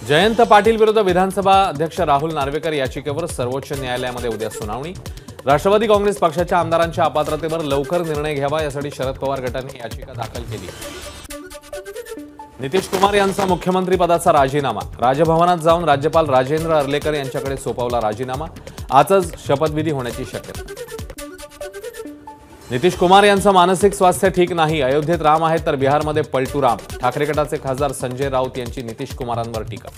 जयंत पाटील विरुद्ध विधानसभा अध्यक्ष राहुल नार्वेकर याचिकेवर सर्वोच्च न्यायालयामध्ये उद्या सुनावणी। राष्ट्रवादी काँग्रेस पक्षाच्या आमदारांच्या अपात्रतेवर लवकर निर्णय घ्यावा यासाठी शरद पवार गटाने याचिका दाखल केली। नितीश कुमार यांचा मुख्यमंत्री पदाचा राजीनामा। राजभवनात जाऊन राज्यपाल राजेंद्र अर्लेकर यांच्याकडे सोपवला राजीनामा। आजच शपथविधी होण्याची शक्यता। नितीश कुमार यांचं मानसिक स्वास्थ्य ठीक नाही। अयोध्येत राम आहे तर बिहारमध्ये पलटू राम। ठाकरे गटाचे खासदार संजय राऊत यांची नितीश कुमारांवर टीका।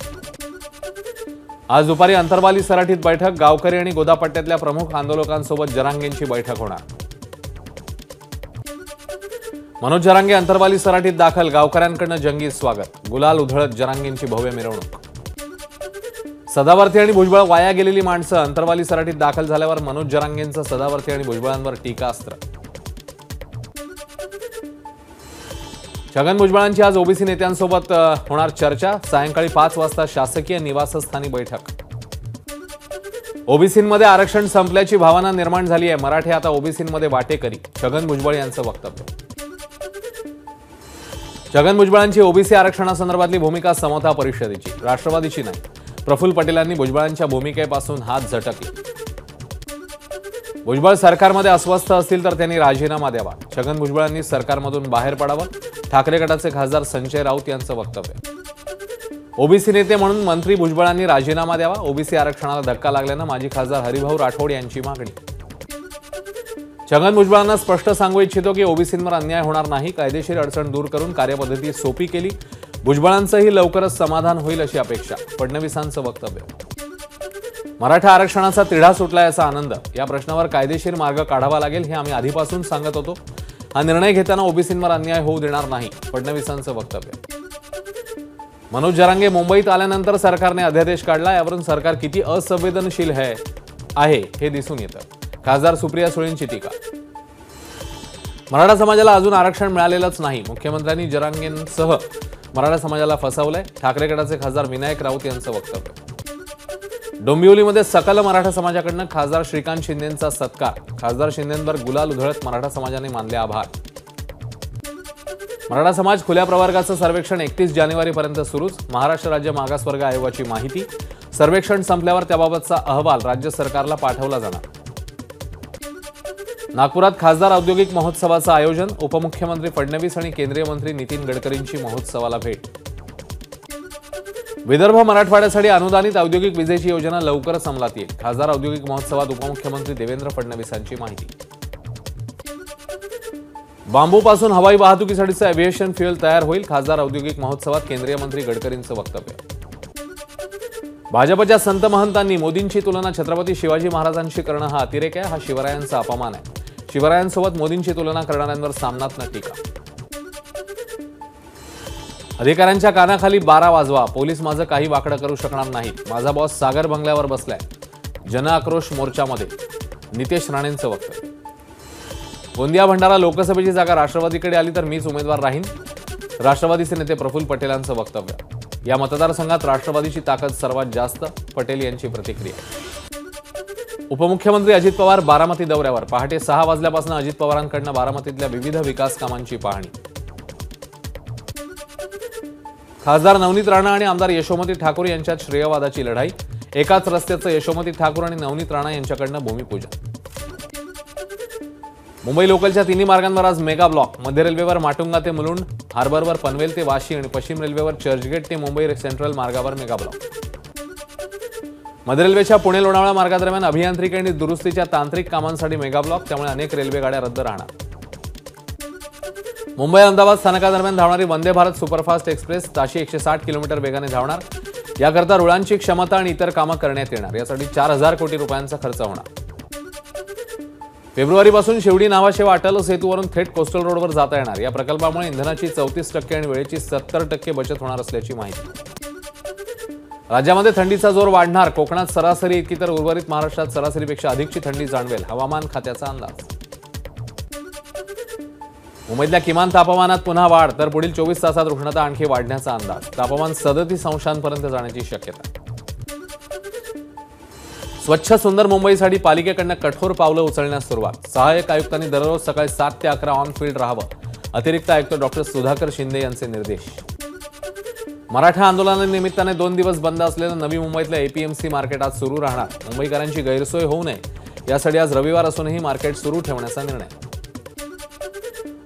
आज दुपारी अंतरवाली सराटीत बैठक। गावकरी आणि गोदापट्ट्यातल्या प्रमुख आंदोलकांसोबत जरांगेंची बैठक होणार। मनोज जरांगे अंतरवाली सराटीत दाखल। गावकऱ्यांकडून जंगी स्वागत। गुलाल उधळत जरांगेंची भव्य मिरवणूक। सदावर्ती आणि भुजबळ वाया गेलेली माणसं। अंतरवाली सराटीत दाखल झाल्यावर मनोज जरांगेंचं सदावर्ती आणि भुजबळांवर टीकास्त्र। छगन भुजबळांची आज ओबीसी नेत्यांसोबत होणार चर्चा। सायंकाळी 5 वाजता शासकीय निवासस्थानी बैठक। ओबीसींमध्ये आरक्षण संपल्याची भावना निर्माण झाली आहे। मराठे आता ओबीसींमध्ये वाटेकरी। छगन भुजबळ यांचं वक्तव्य। छगन भुजबळांची ओबीसी आरक्षणासंदर्भातली भूमिका समता परिषदेची, राष्ट्रवादीची नाही। प्रफुल्ल पटेलांनी भुजबळांच्या भूमिकेपासून हात झटकले। भुजबळ सरकारमध्ये अस्वस्थ असतील तर त्यांनी राजीनामा द्यावा। छगन भुजबळांनी सरकारमधून बाहेर पडावं। ठाकरे गटाचे खासदार संजय राऊत यांचं वक्तव्य। ओबीसी नेते म्हणून मंत्री भुजबळांनी राजीनामा द्यावा। ओबीसी आरक्षणाला धक्का लागल्यानं माजी खासदार हरिभाऊ राठोड यांची मागणी। छगन भुजबळांना स्पष्ट सांगू इच्छितो की ओबीसींवर अन्याय होणार नाही। कायदेशीर अडचण दूर करून कार्यपद्धती सोपी केली। भुजबळांचंही लवकरच समाधान होईल अशी अपेक्षा। फडणवीसांचं वक्तव्य। मराठा आरक्षणाचा तिढा सुटला याचा आनंद। या प्रश्नावर कायदेशीर मार्ग काढावा लागेल हे आम्ही आधीपासून सांगत होतो। हा निर्णय घेताना ओबीसींवर अन्याय होऊ देणार नाही। फडणवीसांचं वक्तव्य। मनोज जरांगे मुंबईत आल्यानंतर सरकारने अध्यादेश काढला। यावरून सरकार किती असंवेदनशील आहे हे दिसून येतं। खासदार सुप्रिया सुळेंची टीका। मराठा समाजाला अजून आरक्षण मिळालेलंच नाही। मुख्यमंत्र्यांनी जरांगेंसह मराठा समाजाला फसवलंय। ठाकरे गटाचे खासदार विनायक राऊत यांचं वक्तव्य। डोंबिवलीमध्ये सकल मराठा समाजाकडून खासदार श्रीकांत शिंदेंचा सत्कार। खासदार शिंदेंवर गुलाल उधळत मराठा समाजाने मानले आभार। मराठा समाज खुल्या प्रवर्गाचं सर्वेक्षण 31 जानेवारीपर्यंत सुरूच। महाराष्ट्र राज्य मागासवर्ग आयोगाची माहिती। सर्वेक्षण संपल्यावर त्याबाबतचा अहवाल राज्य सरकारला पाठवला जाणार। नागपुरात खासदार औद्योगिक महोत्सवाचं आयोजन। उपमुख्यमंत्री फडणवीस आणि केंद्रीय मंत्री नितीन गडकरींची महोत्सवाला भेट। विदर्भ मराठवाड्यासाठी अनुदानित औद्योगिक विजेची योजना लवकरच अंमलात येईल। खासदार औद्योगिक महोत्सवात उपमुख्यमंत्री देवेंद्र फडणवीसांची माहिती। बांबूपासून हवाई वाहतुकीसाठीचं एव्हिएशन फ्युएल तयार होईल। खासदार औद्योगिक महोत्सवात केंद्रीय मंत्री गडकरींचं वक्तव्य। भाजपच्या संत महंतांनी मोदींची तुलना छत्रपती शिवाजी महाराजांशी करणं हा अतिरेक आहे। हा शिवरायांचा अपमान आहे। शिवरायांसोबत मोदींची तुलना करणाऱ्यांवर सामनातनं टीका। अधिकाऱ्यांच्या कानाखाली 12 वाजवा। पोलीस माझं काही वाकडं करू शकणार नाहीत। माझा बॉस सागर बंगल्यावर बसलाय। जनआक्रोश मोर्चामध्ये नितेश राणेंचं वक्तव्य। गोंदिया भंडारा लोकसभेची जागा राष्ट्रवादीकडे आली तर मीच उमेदवार राहीन। राष्ट्रवादीचे नेते प्रफुल्ल पटेलांचं वक्तव्य। या मतदारसंघात राष्ट्रवादीची ताकद सर्वात जास्त। पटेल यांची प्रतिक्रिया। उपमुख्यमंत्री अजित पवार बारामती दौऱ्यावर। पहाटे 6 वाजल्यापासून अजित पवारांकडून बारामतीतल्या विविध विकास कामांची पाहणी। खासदार नवनीत राणा आणि आमदार यशोमती ठाकूर यांच्यात श्रेयवादाची लढाई। एकाच रस्त्याचं यशोमती ठाकूर आणि नवनीत राणा यांच्याकडून भूमिपूजन। मुंबई लोकलच्या तिन्ही मार्गांवर आज मेगा ब्लॉक। मध्य रेल्वेवर माटुंगा ते मुलुंड, हार्बरवर पनवेल ते वाशी आणि पश्चिम रेल्वेवर चर्चगेट ते मुंबई सेंट्रल मार्गावर मेगा ब्लॉक। मध्य रेल्वेच्या पुणे लोणावळा मार्गादरम्यान अभियांत्रिकी आणि दुरुस्तीच्या तांत्रिक कामांसाठी मेगा ब्लॉक। त्यामुळे अनेक रेल्वे गाड्या रद्द राहणार। मुंबई अहमदाबाद स्थानकादरम्यान धावणारी वंदे भारत सुपरफास्ट एक्सप्रेस ताशी 160 किलोमीटर वेगाने धावणार। याकरता रुळांची क्षमता आणि इतर कामं करण्यात येणार। यासाठी 4000 कोटी रुपयांचा खर्च होणार। फेब्रुवारीपासून शिवडी नावाशेवा अटल सेतूवरून थेट कोस्टल रोडवर जाता येणार। या प्रकल्पामुळे इंधनाची 34% आणि वेळेची 70% बचत होणार असल्याची माहिती। राज्यामध्ये थंडीचा जोर वाढणार। कोकणात सरासरी इतकी तर उर्वरित महाराष्ट्रात सरासरीपेक्षा अधिकची थंडी जाणवेल। हवामान खात्याचा अंदाज। मुंबईतल्या किमान तापमानात पुन्हा वाढ तर पुढील 24 तासात उष्णता आणखी वाढण्याचा अंदाज। तापमान 37 अंशांपर्यंत जाण्याची शक्यता। स्वच्छ सुंदर मुंबईसाठी पालिकेकडून कठोर पावलं उचलण्यास सुरुवात. सहाय्यक आयुक्तांनी दररोज सकाळी 7 ते 11 ऑन फील्ड राहावं. अतिरिक्त आयुक्त डॉक्टर सुधाकर शिंदे यांचे निर्देश. मराठा आंदोलनानिमित्ताने 2 दिवस बंद असलेलं नवी मुंबईतलं एपीएमसी मार्केट आज सुरू राहणार. मुंबईकरांची गैरसोय होऊ नये यासाठी आज रविवार असूनही मार्केट सुरू ठेवण्याचा निर्णय.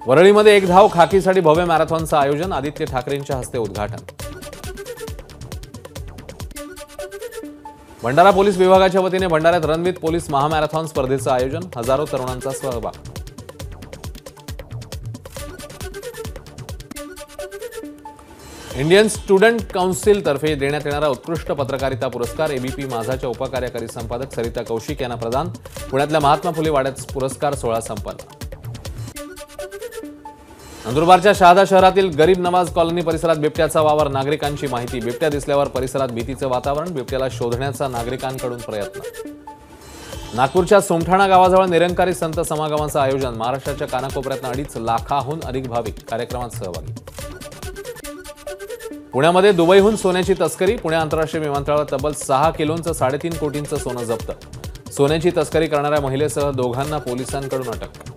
वरळीमध्ये एक धाव खाकीसाठी भव्य मॅरेथॉनचं आयोजन. आदित्य ठाकरेंच्या हस्ते उद्घाटन. भंडारा पोलीस विभागाच्या वतीने भंडाऱ्यात रन विथ पोलीस महामॅरेथॉन स्पर्धेचं आयोजन. हजारो तरुणांचा सहभाग. इंडियन स्टुडंट काउन्सिल तर्फे देण्यात येणारा उत्कृष्ट पत्रकारिता पुरस्कार एबीपी माझाच्या उपकार्यकारी संपादक सरिता कौशिक यांना प्रदान. पुण्यातल्या महात्मा फुले वाड्यात पुरस्कार सोहळा संपन्न. नंदुरबारच्या शहादा शहरातील गरीब नवाज कॉलनी परिसरात बिबट्याचा वावर. नागरिकांची माहिती. बिबट्या दिसल्यावर परिसरात भीतीचं वातावरण. बिबट्याला शोधण्याचा नागरिकांकडून प्रयत्न. नागपूरच्या सोमठाणा गावाजवळ निरंकारी संत समागमाचं आयोजन. महाराष्ट्राच्या कानाकोपऱ्यातून 2.5 लाखाहून अधिक भाविक कार्यक्रमात सहभागी. पुण्यामध्ये दुबईहून सोन्याची तस्करी. पुणे आंतरराष्ट्रीय विमानतळावर तब्बल 6 किलोंचं 3.5 कोटींचं सोनं जप्त. सोन्याची तस्करी करणाऱ्या महिलेसह दोघांना पोलिसांकडून अटक.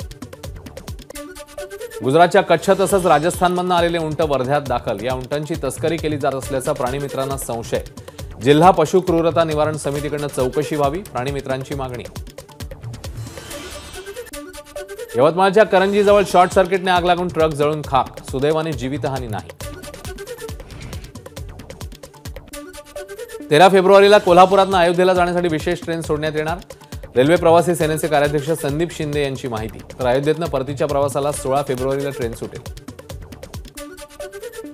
गुजरातच्या कच्छ तसंच राजस्थानमधून आलेले उंट वर्ध्यात दाखल. या उंटांची तस्करी केली जात असल्याचा प्राणीमित्रांना संशय. जिल्हा पशु क्रूरता निवारण समितीकडून चौकशी व्हावी. प्राणीमित्रांची मागणी. यवतमाळच्या करंजीजवळ शॉर्ट सर्किटने आग लागून ट्रक जळून खाक. सुदैवाने जीवितहानी नाही. 13 फेब्रुवारीला कोल्हापुरातून अयोध्येला जाण्यासाठी विशेष ट्रेन सोडण्यात येणार. रेल्वे प्रवासी सेनेचे कार्याध्यक्ष संदीप शिंदे यांची माहिती. तर अयोध्येतनं परतीच्या प्रवासाला 16 फेब्रुवारीला ट्रेन सुटेल.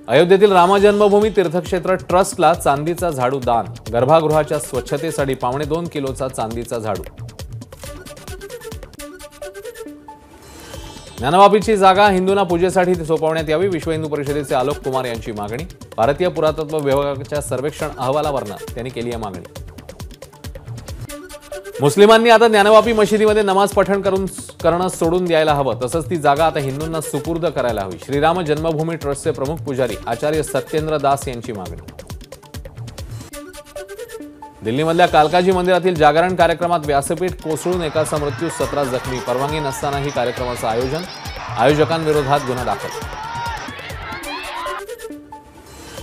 अयोध्येतील राम जन्मभूमी तीर्थक्षेत्र ट्रस्टला चांदीचा झाडू दान. गर्भगृहाच्या स्वच्छतेसाठी 2.25 किलोचा चांदीचा झाडू. ज्ञानवापीची जागा हिंदूंना पूजेसाठी सोपवण्यात यावी. विश्व हिंदू परिषदेचे आलोक कुमार यांची मागणी. भारतीय पुरातत्व विभागाच्या सर्वेक्षण अहवालावरनं त्यांनी केली आहे मागणी. मुस्लिमांनी आता ज्ञानवापी मशिदीमध्ये नमाज पठण करणं सोडून द्यायला हवं. तसंच ती जागा आता हिंदूंना सुपूर्द करायला हवी. श्रीराम जन्मभूमी ट्रस्टचे प्रमुख पुजारी आचार्य सत्येंद्र दास यांची मागणी. दिल्लीमधल्या कालकाजी मंदिरातील जागरण कार्यक्रमात व्यासपीठ कोसळून एकाचा मृत्यू, 17 जखमी. परवानगी नसतानाही कार्यक्रमाचं आयोजन. आयोजकांविरोधात गुन्हा दाखल.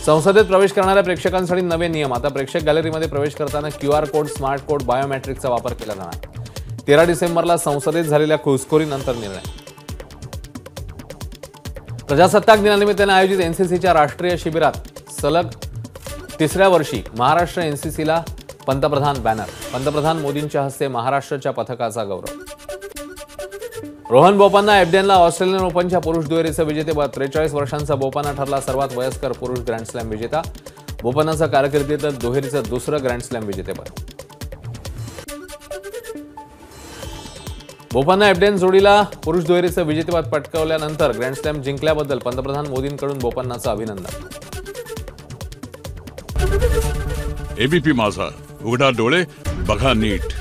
संसदेत प्रवेश करणाऱ्या प्रेक्षकांसाठी नवे नियम. आता प्रेक्षक गॅलरीमध्ये प्रवेश करताना QR कोड, स्मार्ट कोड, बायोमेट्रिकचा वापर केला जाणार. 13 डिसेंबरला संसदेत झालेल्या घुसखोरीनंतर निर्णय. प्रजासत्ताक दिनानिमित्ताने आयोजित एनसीसीच्या राष्ट्रीय शिबिरात सलग 3ऱ्या वर्षी महाराष्ट्र एनसीसीला पंतप्रधान बॅनर. पंतप्रधान मोदींच्या हस्ते महाराष्ट्राच्या पथकाचा गौरव. रोहन बोपन्ना एफडेनला ऑस्ट्रेलियन ओपनच्या पुरुष दुहेरीचं विजेतेपद. 43 वर्षांचा बोपन्ना ठरला सर्वात वयस्कर पुरुष ग्रँडस्लॅम विजेता. बोपन्नाचं कारकिर्दीतलं दुहेरीचं दुसरं ग्रँडस्लॅम विजेतेपद. बोपन्ना एफडेन जोडीला पुरुष दुहेरीचं विजेतेपद पटकावल्यानंतर ग्रँडस्लॅम जिंकल्याबद्दल पंतप्रधान मोदींकडून बोपन्नाचं अभिनंदन. एबीपी माझा, उघडा डोळे बघा नीट.